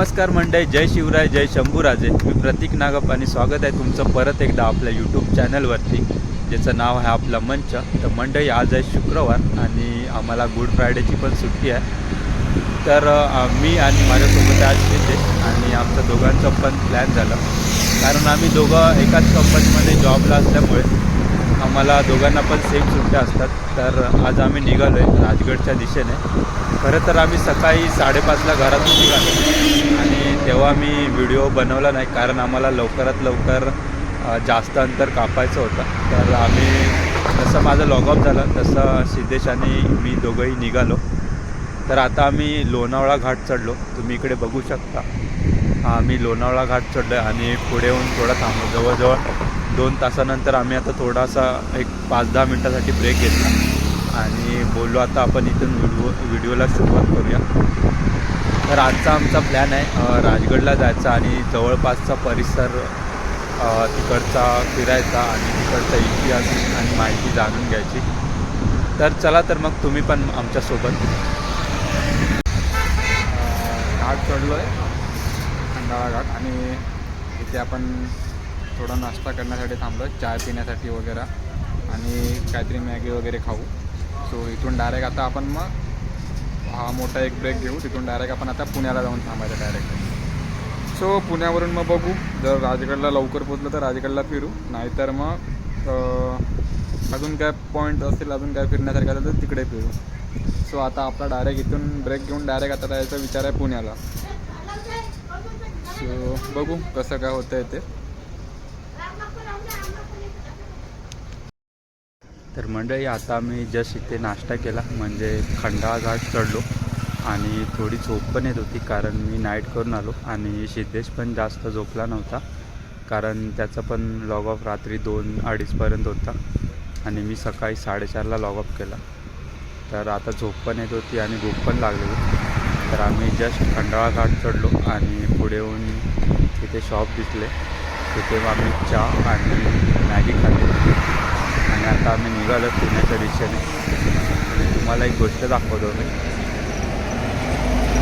नमस्कार मंडळी, जय शिवराय, जय शंभूराजे. मी प्रतीक नागप आणि स्वागत आहे तुमचं परत एकदा आपल्या यूट्यूब चॅनलवरती, ज्याचं नाव आहे आपला मंच. तर मंडळी, आज आहे शुक्रवार आणि आम्हाला गुड फ्रायडेची पण सुट्टी आहे. तर मी आणि माझ्यासोबत आज सिद्धेश आणि आमच्या दोघांचं पण प्लॅन झालं, कारण आम्ही दोघं एकाच कंपनीमध्ये जॉबला असल्यामुळे आम्हाला दोघांना पण सेम सुट्ट्या असतात. तर आज आम्ही निघालो आहे राजगडच्या दिशेने. खरं तर आम्ही सकाळी 5:30ला घरातून निघालो आणि तेव्हा मी व्हिडिओ बनवला नाही, कारण आम्हाला लवकरात लवकर जास्त अंतर कापायचं होतं. तर आम्ही जसं माझं लॉगऑफ झालं तसं सिद्धेश आणि मी दोघंही निघालो. तर आता आम्ही लोणावळा घाट चढलो, तुम्ही इकडे बघू शकता. आम्ही लोणावळा घाट चढलो आहे आणि पुढे येऊन थोडा थांबलो. जवळजवळ 2 तासानंतर आम्ही आता थोडासा एक 5-10 मिनटासाठी ब्रेक घेतला आणि बोललो आता आपण इथून व्हिडिओला सुरुवात करूया. तर आजचा आमचा प्लॅन आहे राजगडला जायचा आणि जवळपासचा परिसर तिकडचा फिरायचा आणि तिकडचा इतिहास आणि माहिती जाणून घ्यायची. तर चला, तर मग तुम्ही पण आमच्यासोबत. घाट चढलो आहे, खंडाळा घाट, आणि इथे आपण थोडा नाश्ता करण्यासाठी थांबलो आहे, चाय पिण्यासाठी वगैरे, आणि काहीतरी मॅगी वगैरे खाऊ. सो इथून डायरेक्ट आता आपण मग हा मोठा एक ब्रेक घेऊ. तिथून डायरेक्ट आपण आता पुण्याला जाऊन थांबायचं डायरेक्ट. सो पुण्यावरून मग बघू, जर राजगडला लवकर पोचलं तर राजगडला फिरू, नाहीतर मग अजून काय पॉईंट असतील, अजून काय फिरण्यासारखं असेल तर तिकडे फिरू. सो आता आपला डायरेक्ट इथून ब्रेक घेऊन डायरेक्ट आता जायचा विचार आहे पुण्याला. सो बघू कसं काय होतं आहे ते. तर मंडळी, आता आम्ही जस्ट इथे नाश्ता केला, म्हणजे खंडाळा घाट चढलो आणि थोडी झोप पण येत होती, कारण मी नाईट करून आलो आणि सिद्धेश पण जास्त झोपला नव्हता, कारण त्याचा पण लॉग ऑफ रात्री 2-2:30 होता आणि मी सकाळी 4:30ला लॉग ऑफ केला. तर आता झोप पण येत होती आणि भूक पण लागलेली. तर आम्ही जस्ट खंडाळा घाट चढलो आणि पुढे येऊन तिथे शॉप दिसले, तिथे आम्ही चहा आणि मॅगी खाल्ली आणि आता आम्ही निघालो पुण्याच्या दिशेने. आणि तुम्हाला एक गोष्ट दाखवतो मी.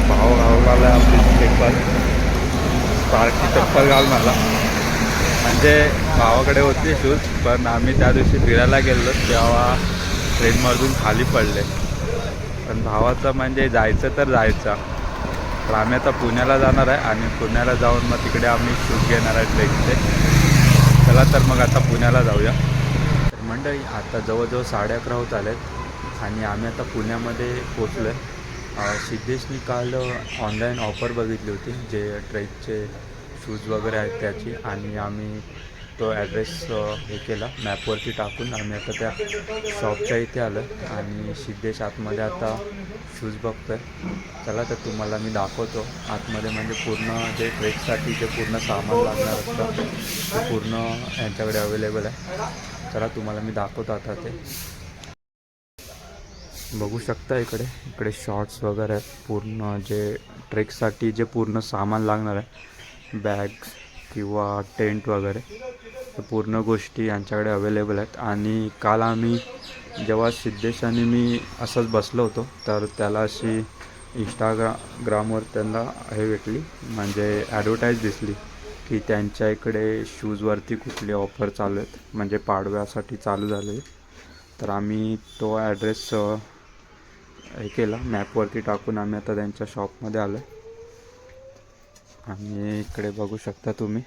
भाव घालला आपली पेपर स्पार्कची चप्पल घाल मला, म्हणजे भावाकडे होते शूज, पण आम्ही त्या दिवशी फिरायला गेलो तेव्हा ट्रेनमधून खाली पडले. पण भावाचं म्हणजे जायचं तर जायचं. तर आम्ही आता पुण्याला जाणार आहे आणि पुण्याला जाऊन मग तिकडे आम्ही शूज घेणार आहे ट्रेकचे. चला, तर मग आता पुण्याला जाऊया. तर मंडळी, आता जवळजवळ 11:30 होत आलेत आणि आम्ही आता पुण्यामध्ये पोचलो आहे. सिद्धेशनी काल ऑनलाईन ऑफर बघितली होती, जे ट्रेकचे शूज वगैरे आहेत त्याची, आणि आम्ही तो ॲड्रेस हे केला मॅपवरती टाकून. आम्ही आता त्या शॉपच्या इथे आलो आणि सिद्धेश आतमध्ये आता शूज बघतो आहे. चला, तर तुम्हाला मी दाखवतो आतमध्ये, म्हणजे पूर्ण जे ट्रेकसाठी जे पूर्ण सामान लागणार असतं ते पूर्ण यांच्याकडे अवेलेबल आहे. चला, तुम्हाला मी दाखवतो आता. ते बघू शकता, इकडे शॉर्ट्स वगैरे आहेत. पूर्ण जे ट्रेकसाठी जे पूर्ण सामान लागणार आहे, बॅग्स किंवा टेंट वगैरे, तर पूर्ण गोष्टी यांच्याकडे अवेलेबल आहेत. आणि काल आम्ही जेव्हा सिद्धेश आणि मी असंच बसलो होतो, तर त्याला अशी इंस्टाग्रामवर त्यांना हे भेटली, म्हणजे ॲडव्हर्टाईज दिसली की त्यांच्या इकडे शूजवरती कुठली ऑफर चालू आहेत, म्हणजे पाडव्यासाठी चालू झाले. तर आम्ही तो ॲड्रेस हे केला, मॅपवरती टाकून आम्ही आता त्यांच्या शॉपमध्ये आलो आहे. आणि इकडे बघू शकता तुम्ही,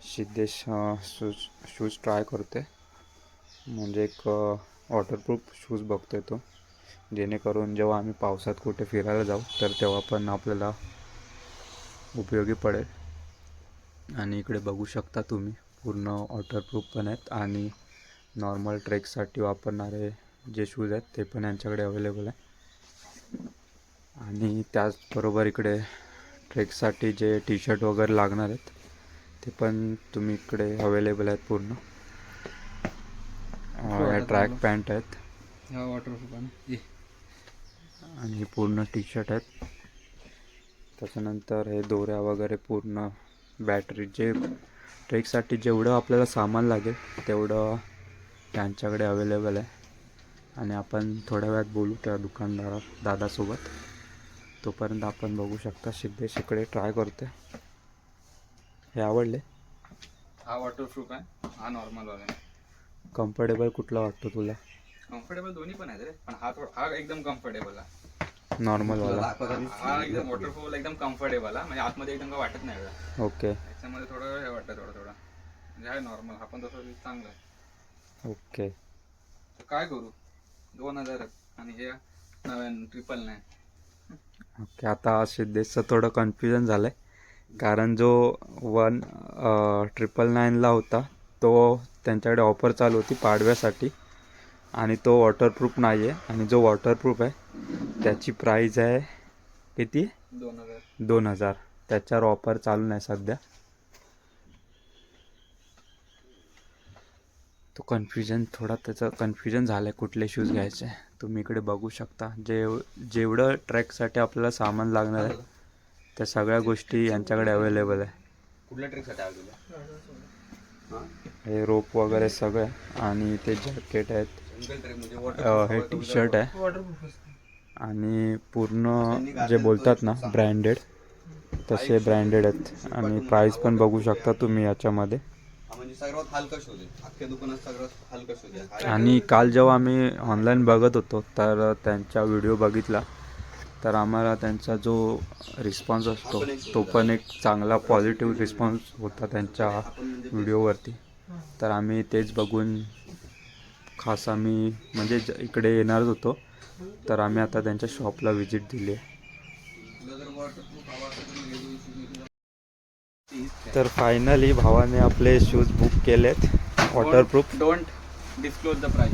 सिद्धेश शूज ट्राय करते, म्हणजे एक वॉटरप्रूफ शूज बघतोय तो, जेणेकरून जेव्हा आम्ही पावसात कुठे फिरायला जाऊ तर तेव्हा पण आपल्याला उपयोगी पडेल. आणि इकडे बघू शकता तुम्ही, पूर्ण वॉटरप्रूफ पण आहेत आणि नॉर्मल ट्रेकसाठी वापरणारे जे शूज आहेत ते पण यांच्याकडे अवेलेबल आहे. आणि त्याचबरोबर इकडे ट्रेकसाठी जे टी शर्ट वगैरे लागणार आहेत ते पण तुम्ही इकडे अवेलेबल आहेत पूर्ण. या ट्रॅक पॅन्ट आहेत आणि पूर्ण टी शर्ट आहेत. त्याच्यानंतर हे दोऱ्या वगैरे, पूर्ण बॅटरी, जे ट्रेकसाठी जेवढं आपल्याला सामान लागेल तेवढं त्यांच्याकडे अवेलेबल आहे. आणि आपण थोड्या वेळात बोलू त्या दादासोबत. तोपर्यंत आपण बघू शकता सिद्धेश इकडे ट्राय करतोय. हे आवडले? हा वॉटरप्रूफ आहे, हा नॉर्मल वाला आहे. कम्फर्टेबल कुठला वाटतो तुला? कम्फर्टेबल दोन्ही पण आहेत रे, पण हा एकदम कम्फर्टेबल आहे. नॉर्मलवाला. हा एकदम वॉटरप्रूफ एकदम कम्फर्टेबल आहे, म्हणजे आतमध्ये एकदम काय वाटत नाही एवढं. ओके याच्यामध्ये थोडं हे वाटतं थोडं म्हणजे आहे नॉर्मल. हा पण तसं चांगलं आहे. ओके. तर काय करू, 2000 आणि हे नव्यानं 999. ओके. आता सिद्धेशचं थोडं कन्फ्युजन झालं आहे, कारण जो 999ला होता तो त्यांच्याकडे ऑफर चालू होती पाडव्यासाठी, आणि तो वॉटरप्रूफ नाही आहे. आणि जो वॉटरप्रूफ आहे त्याची प्राईज आहे किती? 2000. त्याच्यावर ऑफर चालू नाही सध्या. तो त्याचं कन्फ्युजन झालं आहे कुठले शूज घ्यायचे. तुम्ही इकडे बघू शकता जेवढं ट्रॅकसाठी आपल्याला सामान लागणार आहे त्या सगळ्या गोष्टी यांच्याकडे अवेलेबल आहे. कुठल्या ट्रिकसाठी आलेलं? हे रोप वगैरे सगळं, आणि ते जॅकेट आहेत, हे टी शर्ट आहे, आणि पूर्ण जे बोलतात ना ब्रँडेड, तसे ब्रँडेड आहेत. आणि प्राईस पण बघू शकता तुम्ही याच्यामध्ये. म्हणजे सर्वात हलका शोध आहे, अख्ख्या दुकानात सर्वात हलका शोध आहे. आणि काल जेव्हा आम्ही ऑनलाईन बघत होतो तर त्यांचा व्हिडिओ बघितला, तर आम्हाला त्यांचा जो रिस्पॉन्स असतो तो पण एक चांगला पॉझिटिव्ह रिस्पॉन्स होता त्यांच्या व्हिडिओवरती. तर आम्ही तेच बघून खास आम्ही म्हणजे इकडे येणारच होतो, तर आम्ही आता त्यांच्या शॉपला व्हिजिट दिली आहे. तर फायनली भावाने आपले शूज बुक केलेत waterproof. Don't disclose the price.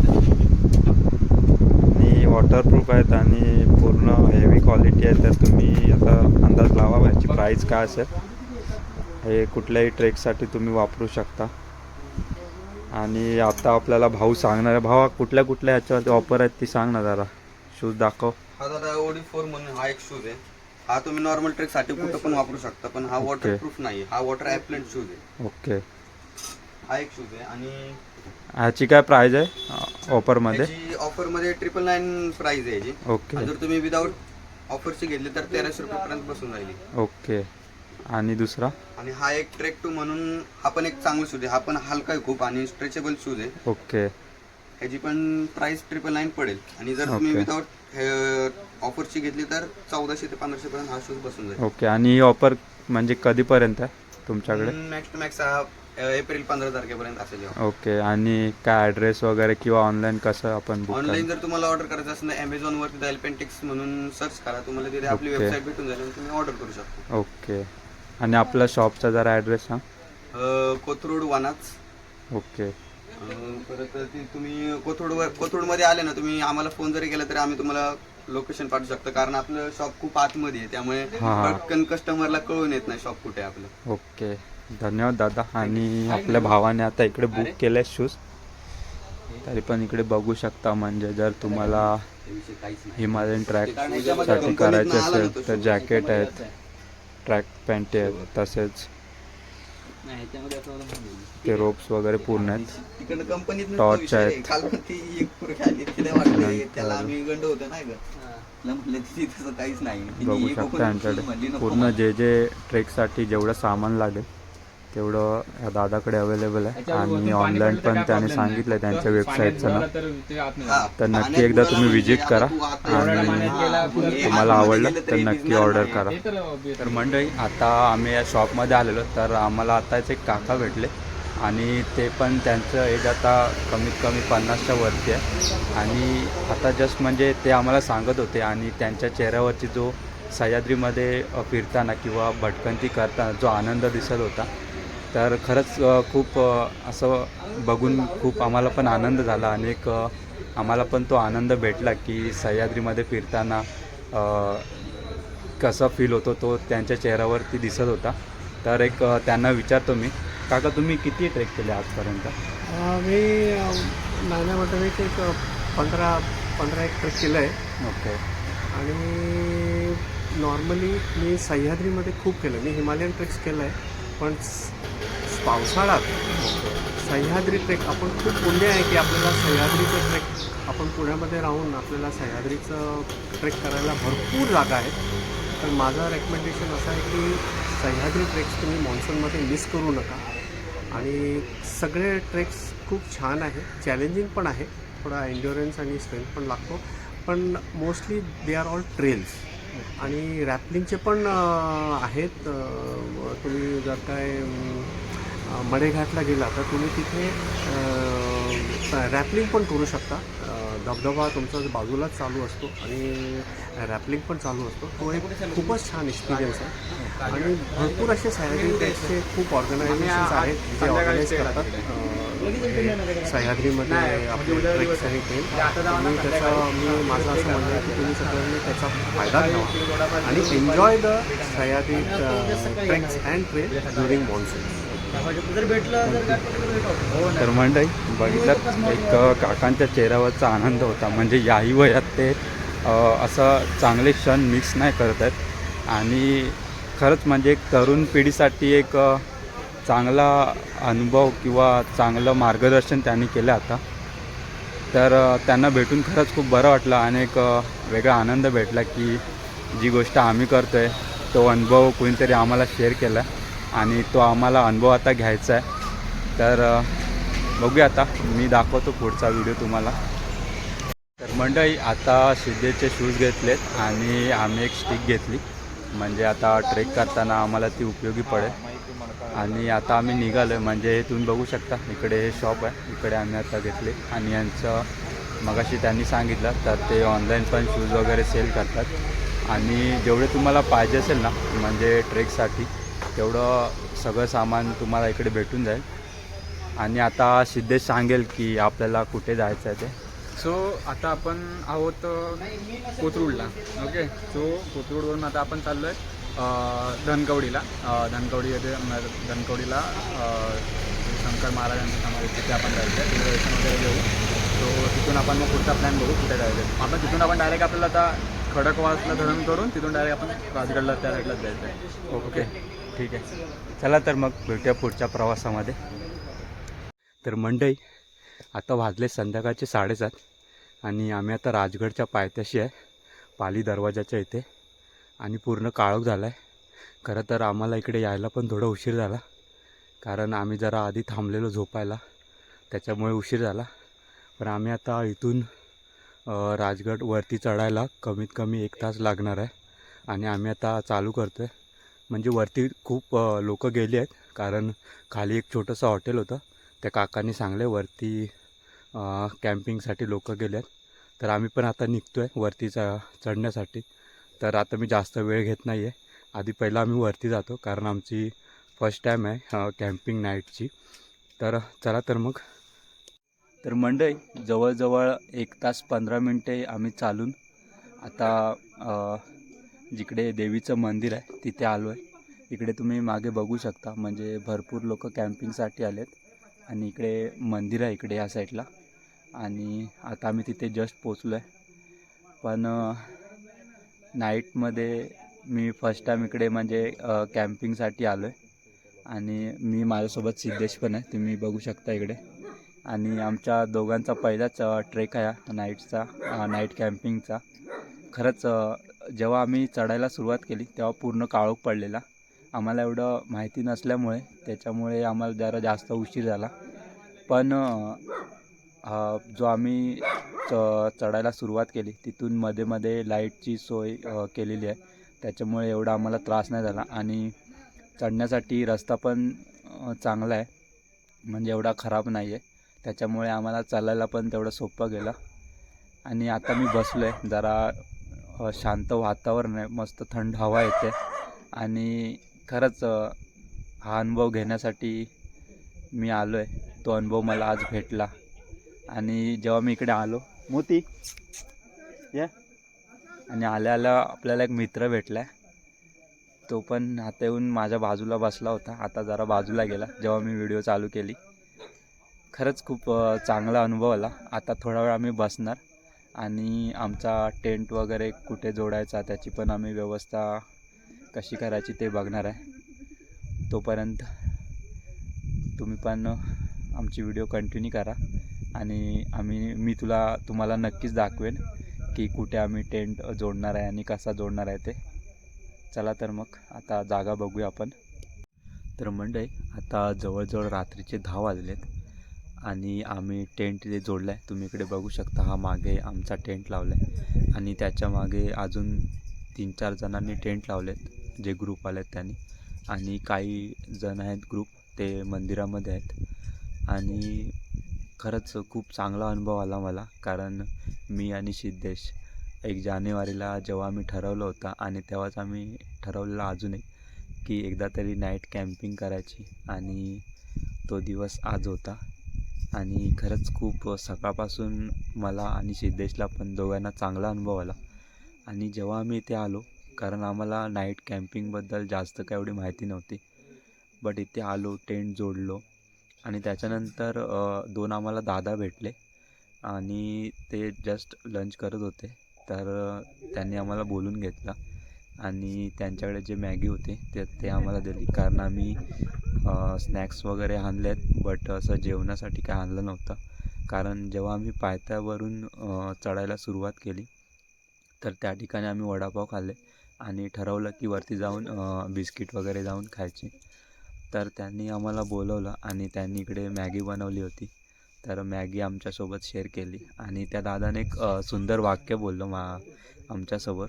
आणि वॉटरप्रूफ आहेत आणि पूर्ण हेवी क्वालिटी आहे. तर तुम्ही आता अंदाज लावा याची प्राईस काय असेल. हे कुठल्याही ट्रेकसाठी तुम्ही वापरू शकता. आणि आता आपल्याला भाऊ सांगणार आहे. भावा कुठल्या कुठल्या ह्याच्यावरती ऑफर आहेत ती सांग ना जरा. शूज दाखव. हा दादा OD4 म्हणून हा एक शूज आहे. हा तुम्ही नॉर्मल ट्रेक साठी कुठं पण वापरू शकता, पण हा वॉटरप्रूफ नाही. हा वॉटर ॲप्लेंट शूज आहे. ओके. हा एक शूज आहे. आणि ह्याची काय प्राईज आहे ऑफरमध्ये? ऑफरमध्ये 999 प्राइस आहे याची. ओके. आणि जर तुम्ही विदाऊट ऑफरची घेतली तर 1300 रुपयापर्यंत बसून राहिली. ओके. आणि दुसरा? आणि हा एक ट्रेक 2 म्हणून हा पण एक चांगला शूज आहे. हा पण हलका आहे खूप आणि स्ट्रेचेबल शूज आहे. ओके. ह्याची पण प्राइस 999 पडेल. आणि जर तुम्ही विदाऊट ऑफरची घेतली तर 1400 ते 1500 पर्यंत हा शूज बसून जाईल. ओके. आणि ही ऑफर म्हणजे कधीपर्यंत आहे तुमच्याकडे? मॅक्स टू मॅक्स हा एप्रिल 15 तारखेपर्यंत असेल. ओके. आणि काय ॲड्रेस वगैरे किंवा ऑनलाईन कसं आपण बुक ऑनलाईन जर तुम्हाला ऑर्डर करायचं असेल तर Amazonवरती द एल्पेंटिक्स म्हणून सर्च करा, तुम्हाला तिथे आपली ओके. वेबसाईट भेटून जाईल आणि तुम्ही ऑर्डर करू शकता. ओके. आणि आपल्या शॉपचा जरा ॲड्रेस सांग. कोथरूड वानाच. ओके. परत तुम्ही कोथरूडमध्ये आले ना, तुम्ही आम्हाला फोन जरी केला तरी आम्ही तुम्हाला लोकेशन पाठवू शकतो, कारण आपलं शॉप खूप आतमध्ये आहे, त्यामुळे हां. पटकन कस्टमरला कळून येत नाही शॉप कुठे आहे आपलं. ओके. धन्यवाद दादा. आणि आपल्या भावाने आता इकडे बुक केले शूज, तरी पण इकडे बघू शकता. म्हणजे जर तुम्हाला हिमालयन ट्रॅकसाठी करायचे असेल तर जॅकेट आहेत, ट्रॅक पॅन्टी आहेत, तसेच ते रोप्स वगैरे पूर्ण आहेत. तिकडनं कंपनीत टॉर्च आहेत. काल पण ती एक पुरखी आली, तिला वाटलं त्याला आम्ही गंड होतो नाही का, तिला म्हटलं तिथे तसं काहीच नाही. बघू शकता यांच्याकडे पूर्ण जे जे ट्रेकसाठी जेवढं सामान लागेल तेवढं या दादाकडे अवेलेबल आहे. आणि ऑनलाईन पण त्याने सांगितलं त्यांच्या वेबसाईटचं नाव, तर नक्की एकदा तुम्ही व्हिजिट करा. आणि तुम्हाला आवडलं तर नक्की ऑर्डर करा. तर मंडळी आता आम्ही या शॉपमध्ये आलेलो, तर आम्हाला आताच एक काका भेटले आणि ते पण त्यांचं एज आता कमीत कमी 50च्या वरती आहे. आणि आता जस्ट म्हणजे ते आम्हाला सांगत होते आणि त्यांच्या चेहऱ्यावरची जो सह्याद्रीमध्ये फिरताना किंवा भटकंती करताना जो आनंद दिसत होता, तर खरंच खूप असं बघून खूप आम्हाला पण आनंद झाला. आणि एक आम्हाला पण तो आनंद भेटला की सह्याद्रीमध्ये फिरताना कसा फील होतो तो त्यांच्या चेहऱ्यावरती दिसत होता. तर एक त्यांना विचारतो मी, काका तुम्ही किती ट्रेक केले आजपर्यंत? मी नाण्यामध्ये एक 15 एक ट्रेक केलं आहे. ओके. आणि नॉर्मली मी सह्याद्रीमध्ये खूप केलं. मी हिमालयन ट्रेक्स केलं आहे, पण पावसाळ्यात सह्याद्री ट्रेक आपण खूप पुण्य आहे की आपल्याला सह्याद्रीचं ट्रेक, आपण पुण्यामध्ये राहून आपल्याला सह्याद्रीचं ट्रेक करायला भरपूर जागा आहेत. तर माझं रेकमेंडेशन असं आहे की सह्याद्री ट्रेक्स तुम्ही मान्सूनमध्ये मिस करू नका. आणि सगळे ट्रेक्स खूप छान आहे, चॅलेंजिंग पण आहे, थोडा एन्ड्युरन्स आणि स्ट्रेंथ पण लागतो, पण mostly they are all trails. आणि रॅपलिंगचे पण आहेत. तुम्ही जर काय मडेघाटला गेला तर तुम्ही तिथे रॅपलिंग पण करू शकता. धबधबा तुमचा बाजूलाच चालू असतो आणि रॅपलिंग पण चालू असतो. तो एक खूपच छान एक्सपिरियन्स आहे. आणि भरपूर असे सह्याद्री ट्रेक्सचे खूप ऑर्गनायझेशन्स आहेत जे ऑर्गनाईज करतात सह्याद्रीमध्ये आपले ट्रेक्स आणि ट्रेन. तुम्ही मी माझं असं म्हणणं आहे की तुम्ही सगळ्यांनी त्याचा फायदा घ्यावा आणि enjoy the Sahyadri treks and train during monsoon. तर मंडळी बघितलं, एक काकांच्या चेहऱ्यावरचा आनंद होता. म्हणजे याही वयात ते असं चांगले क्षण मिक्स नाही करत आहेत. आणि खरंच म्हणजे एक तरुण पिढीसाठी एक चांगला अनुभव किंवा चांगलं मार्गदर्शन त्यांनी केलं आता. तर त्यांना भेटून खरंच खूप बरं वाटलं आणि एक वेगळा आनंद भेटला की जी गोष्ट आम्ही करतो आहे तो अनुभव कोणीतरी आम्हाला शेअर केला आणि तो आम्हाला अनुभव आता घ्यायचा आहे. तर बघूया, आता मी दाखवतो पुढचा व्हिडिओ तुम्हाला. तर मंडळी आता सिद्धेचे शूज घेतलेत आणि आम्ही एक स्टिक घेतली, म्हणजे आता ट्रेक करताना आम्हाला ती उपयोगी पडेल. आणि आता आम्ही निघालो आहे. म्हणजे तुम्ही बघू शकता इकडे हे शॉप आहे, इकडे आम्ही आता घेतले. आणि यांचं मगाशी त्यांनी सांगितलं तर ते ऑनलाईन पण शूज वगैरे सेल करतात. आणि जेवढे तुम्हाला पाहिजे असेल ना म्हणजे ट्रेकसाठी तेवढं सगळं सामान तुम्हाला इकडे भेटून जाईल. आणि आता सिद्धेश सांगेल की आपल्याला कुठे जायचं आहे ते. सो आता आपण आहोत कोथरूडला. ओके, सो कोथरूडवरून आता आपण चाललो आहे धनकवडीला. धनकवडीला शंकर महाराजांचं समाधी तिथे आपण जायचं आहे. तिथे दर्शन वगैरे घेऊ. सो तिथून आपण मग पुढचा प्लॅन बघू कुठे जायचं आहे. आता तिथून आपण डायरेक्ट आपल्याला आता खडकवासला धरण करून तिथून डायरेक्ट आपण राजगडला त्या साईडलाच जायचं आहे. ओके, ठीक आहे. चला तर मग भेटूया पुढच्या प्रवासामध्ये. तर मंडळी आता वाजले संध्याकाळचे 7:30 आणि आम्ही आता राजगडच्या पायथ्याशी आहे, पाली दरवाजाच्या इथे. आणि पूर्ण काळोख झाला आहे. खरं तर आम्हाला इकडे यायला पण थोडा उशीर झाला, कारण आम्ही जरा आधी थांबलेलो झोपायला, त्याच्यामुळे उशीर झाला. पण आम्ही आता इथून राजगड वरती चढायला कमीत कमी 1 तास लागणार आहे. आणि आम्ही आता चालू करतो आहे. म्हणजे वरती खूप लोक गेली आहेत, कारण खाली एक छोटंसं हॉटेल होतं, त्या काकांनी सांगले वरती कॅम्पिंगसाठी लोक गेले आहेत. तर आम्ही पण आता निघतो आहे वरती चढण्यासाठी. तर आता मी जास्त वेळ घेत नाही आहे. आधी पहिला आम्ही वरती जातो, कारण आमची फर्स्ट टाईम आहे कॅम्पिंग नाईटची. तर चला तर मग. तर मंडळी जवळजवळ 1 तास 15 मिनटे आम्ही चालून आता जिकडे देवीचं मंदिर आहे तिथे आलो आहे. इकडे तुम्ही मागे बघू शकता, म्हणजे भरपूर लोक कॅम्पिंगसाठी आलेत. आणि इकडे मंदिर आहे इकडे या साईडला. आणि आता आम्ही तिथे जस्ट पोचलो आहे. पण नाईटमध्ये मी फर्स्ट टाईम इकडे म्हणजे कॅम्पिंगसाठी आलो आहे. आणि मी माझ्यासोबत सिद्धेश पण आहे, तुम्ही बघू शकता इकडे. आणि आमच्या दोघांचा पहिलाच ट्रेक आहे नाईटचा, नाईट कॅम्पिंगचा. खरंच जेव्हा आम्ही चढायला सुरुवात केली तेव्हा पूर्ण काळोख पडलेला. आम्हाला एवढं माहिती नसल्यामुळे त्याच्यामुळे आम्हाला जरा जास्त उशीर झाला. पण जो आम्ही चढायला सुरुवात केली तिथून मध्ये मध्ये लाईटची सोय केलेली आहे, त्याच्यामुळे एवढा आम्हाला त्रास नाही झाला. आणि चढण्यासाठी रस्ता पण चांगला आहे, म्हणजे एवढा खराब नाही आहे, त्याच्यामुळे आम्हाला चालायला पण तेवढं सोपं गेलं. आणि आता मी बसलो आहे, जरा शांत वातावरण आहे, मस्त थंड हवा येते. आणि खरंच हा अनुभव घेण्यासाठी मी आलो आहे. तो अनुभव मला आज भेटला. आणि जेव्हा मी इकडे आलो मोती या आणि आल्या आल्या आपल्याला एक मित्र भेटला आहे. तो पण आता येऊन माझ्या बाजूला बसला होता, आता जरा बाजूला गेला जेव्हा मी व्हिडिओ चालू केली. खरंच खूप चांगला अनुभव आला. आता थोडा वेळ आम्ही बसणार आणि आमचा टेंट वगैरे कुठे जोडायचा त्याची पण आम्ही व्यवस्था कशी करायची ते बघणार आहे. तोपर्यंत तुम्ही पण आमची व्हिडिओ कंटिन्यू करा. आणि मी तुम्हाला नक्कीच दाखवेन की कुठे आम्ही टेंट जोडणार आहे आणि कसा जोडणार आहे ते. चला तर मग आता जागा बघूया आपण. तर मंडळी आता जवळजवळ रात्रीचे 10 वाजलेत आणि आम्ही टेंट इथे जोडला आहे. तुम्ही इकडे बघू शकता, हा मागे आमचा टेंट लावला आहे आणि त्याच्या मागे अजून 3-4 जणांनी टेंट लावलेत जे ग्रुप आलेत त्यांनी, आणि काही जण आहेत ग्रुप ते मंदिरामध्ये आहेत. आणि खरंच खूप चांगला अनुभव आला मला, कारण मी आणि सिद्धेश 1 जानेवारीला जेव्हा आम्ही ठरवलं होतं आणि तेव्हाच आम्ही ठरवलेलं अजूनही की एकदा तरी नाईट कॅम्पिंग करायची, आणि तो दिवस आज होता. आणि खरंच खूप सकाळपासून मला आणि सिद्धेशला पण दोघांना चांगला अनुभव आला. आणि जेव्हा आम्ही इथे आलो, कारण आम्हाला नाईट कॅम्पिंगबद्दल जास्त काय एवढी माहिती नव्हती, बट इथे आलो, टेंट जोडलो आणि त्याच्यानंतर 2 आम्हाला दादा भेटले आणि ते जस्ट लंच करत होते. तर त्यांनी आम्हाला बोलून घेतलं आणि त्यांच्याकडे जे मॅगी होते ते आम्हाला दिली, कारण आम्ही स्नॅक्स वगैरे आणलेत, बट असं जेवणासाठी काय आणलं नव्हतं. कारण जेव्हा आम्ही पायथ्यावरून चढायला सुरुवात केली तर त्या ठिकाणी आम्ही वडापाव खाल्ले आणि ठरवलं की वरती जाऊन बिस्किट वगैरे जाऊन खायची. तर त्यांनी आम्हाला बोलवलं आणि त्यांनी इकडे मॅगी बनवली होती, तर मॅगी आमच्यासोबत शेअर केली. आणि त्या दादाने एक सुंदर वाक्य बोललं आमच्यासमोर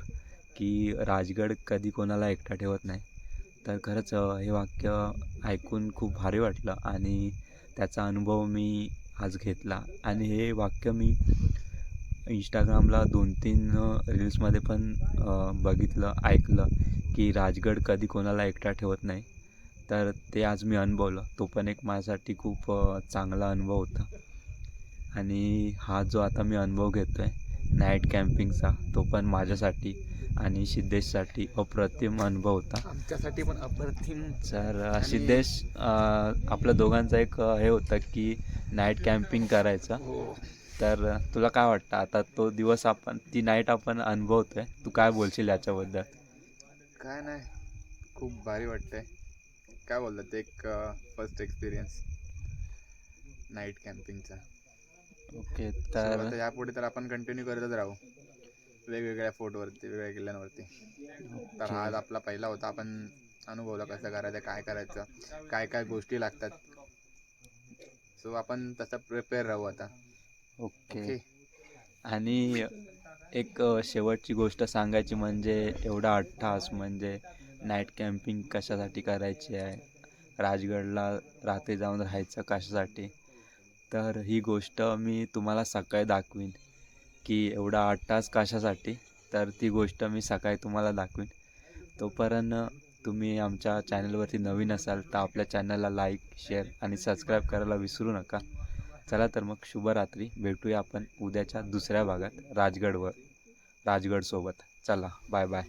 की राजगड कधी कोणाला एकटा ठेवत नाही. तर खरंच हे वाक्य ऐकून खूप भारी वाटलं आणि त्याचा अनुभव मी आज घेतला. आणि हे वाक्य मी इंस्टाग्रामला 2-3 रील्समध्ये पण बघितलं, ऐकलं की राजगड कधी कोणाला एकटा ठेवत नाही. तर ते आज मी अनुभवलं. तो पण एक माझ्यासाठी खूप चांगला अनुभव होता. आणि हा जो आता मी अनुभव घेतो आहे नाईट कॅम्पिंगचा, तो पण माझ्यासाठी आणि सिद्धेशसाठी अप्रतिम अनुभव होता. आमच्यासाठी पण अप्रतिम. तर सिद्धेश, आपल्या दोघांचा एक हे होतं की नाईट कॅम्पिंग करायचं. हो, तर तुला काय वाटतं, आता तो दिवस ती नाईट आपण अनुभवतोय, तू काय बोलशील याच्याबद्दल? काय नाही, खूप भारी वाटतंय. काय बोलतात ते, एक फर्स्ट एक्सपिरियन्स नाईट कॅम्पिंगचा. ओके. तर तर आता यापुढे तर आपण कंटिन्यू करतच राहू, वेगवेगळ्या फोर्टवरती, वेगवेगळ्या किल्ल्यांवरती. तर हा आज आपला पहिला होता. आपण अनुभवलं कसं करायचं, काय करायचं, काय काय गोष्टी लागतात. सो आपण तसं प्रिपेअर राहू आता. ओके. आणि एक शेवटची गोष्ट सांगायची म्हणजे एवढा 8 तास म्हणजे नाईट कॅम्पिंग कशासाठी करायची आहे, राजगडला रात्री जाऊन राहायचं कशासाठी, तर ही गोष्ट मी तुम्हाला सकाळी दाखवीन की एवढा 8 तास कशासाठी. तर ती गोष्ट मी सकाळी तुम्हाला दाखवीन. तोपर्यंत तुम्ही आमच्या चॅनलवरती नवीन असाल तर आपल्या चॅनलला लाईक, शेअर आणि सबस्क्राईब करायला विसरू नका. चला तर मग शुभरात्री. भेटूया आपण उद्याच्या दुसऱ्या भागात राजगडसोबत. चला, बाय बाय.